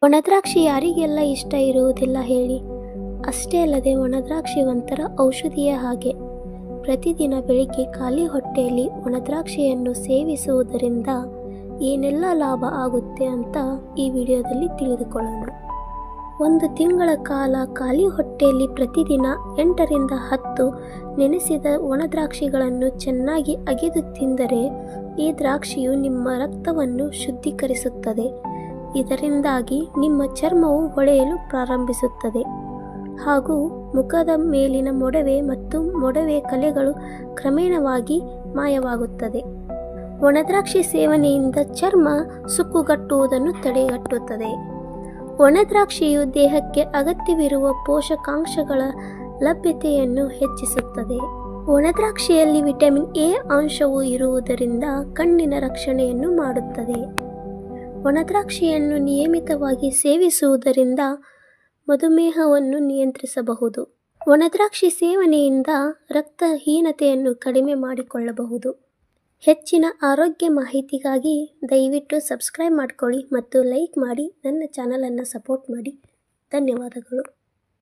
ಒಣದ್ರಾಕ್ಷಿ ಯಾರಿಗೆಲ್ಲ ಇಷ್ಟ ಇರುವುದಿಲ್ಲ ಹೇಳಿ. ಅಷ್ಟೇ ಅಲ್ಲದೆ ಒಣದ್ರಾಕ್ಷಿ ಒಂಥರ ಔಷಧಿಯ ಹಾಗೆ. ಪ್ರತಿದಿನ ಬೆಳಿಗ್ಗೆ ಖಾಲಿ ಹೊಟ್ಟೆಯಲ್ಲಿ ಒಣದ್ರಾಕ್ಷಿಯನ್ನು ಸೇವಿಸುವುದರಿಂದ ಏನೆಲ್ಲ ಲಾಭ ಆಗುತ್ತೆ ಅಂತ ಈ ವಿಡಿಯೋದಲ್ಲಿ ತಿಳಿದುಕೊಳ್ಳೋಣ. 1 ತಿಂಗಳ ಕಾಲ ಖಾಲಿ ಹೊಟ್ಟೆಯಲ್ಲಿ ಪ್ರತಿದಿನ 8 ರಿಂದ 10 ನೆನೆಸಿದ ಒಣದ್ರಾಕ್ಷಿಗಳನ್ನು ಚೆನ್ನಾಗಿ ಅಗೆದು ತಿಂದರೆ ಈ ದ್ರಾಕ್ಷಿಯು ನಿಮ್ಮ ರಕ್ತವನ್ನು ಶುದ್ಧೀಕರಿಸುತ್ತದೆ. ಇದರಿಂದಾಗಿ ನಿಮ್ಮ ಚರ್ಮವು ಹೊಳೆಯಲು ಪ್ರಾರಂಭಿಸುತ್ತದೆ ಹಾಗೂ ಮುಖದ ಮೇಲಿನ ಮೊಡವೆ ಮತ್ತು ಮೊಡವೆ ಕಲೆಗಳು ಕ್ರಮೇಣವಾಗಿ ಮಾಯವಾಗುತ್ತದೆ. ಒಣದ್ರಾಕ್ಷಿ ಸೇವನೆಯಿಂದ ಚರ್ಮ ಸುಕ್ಕುಗಟ್ಟುವುದನ್ನು ತಡೆಗಟ್ಟುತ್ತದೆ. ಒಣದ್ರಾಕ್ಷಿಯು ದೇಹಕ್ಕೆ ಅಗತ್ಯವಿರುವ ಪೋಷಕಾಂಶಗಳ ಲಭ್ಯತೆಯನ್ನು ಹೆಚ್ಚಿಸುತ್ತದೆ. ಒಣದ್ರಾಕ್ಷಿಯಲ್ಲಿ ವಿಟಮಿನ್ ಎ ಅಂಶವು ಇರುವುದರಿಂದ ಕಣ್ಣಿನ ರಕ್ಷಣೆಯನ್ನು ಮಾಡುತ್ತದೆ. ಒಣದ್ರಾಕ್ಷಿಯನ್ನು ನಿಯಮಿತವಾಗಿ ಸೇವಿಸುವುದರಿಂದ ಮಧುಮೇಹವನ್ನು ನಿಯಂತ್ರಿಸಬಹುದು. ಒಣದ್ರಾಕ್ಷಿ ಸೇವನೆಯಿಂದ ರಕ್ತಹೀನತೆಯನ್ನು ಕಡಿಮೆ ಮಾಡಿಕೊಳ್ಳಬಹುದು. ಹೆಚ್ಚಿನ ಆರೋಗ್ಯ ಮಾಹಿತಿಗಾಗಿ ದಯವಿಟ್ಟು ಸಬ್ಸ್ಕ್ರೈಬ್ ಮಾಡ್ಕೊಳ್ಳಿ ಮತ್ತು ಲೈಕ್ ಮಾಡಿ ನನ್ನ ಚಾನಲನ್ನು ಸಪೋರ್ಟ್ ಮಾಡಿ. ಧನ್ಯವಾದಗಳು.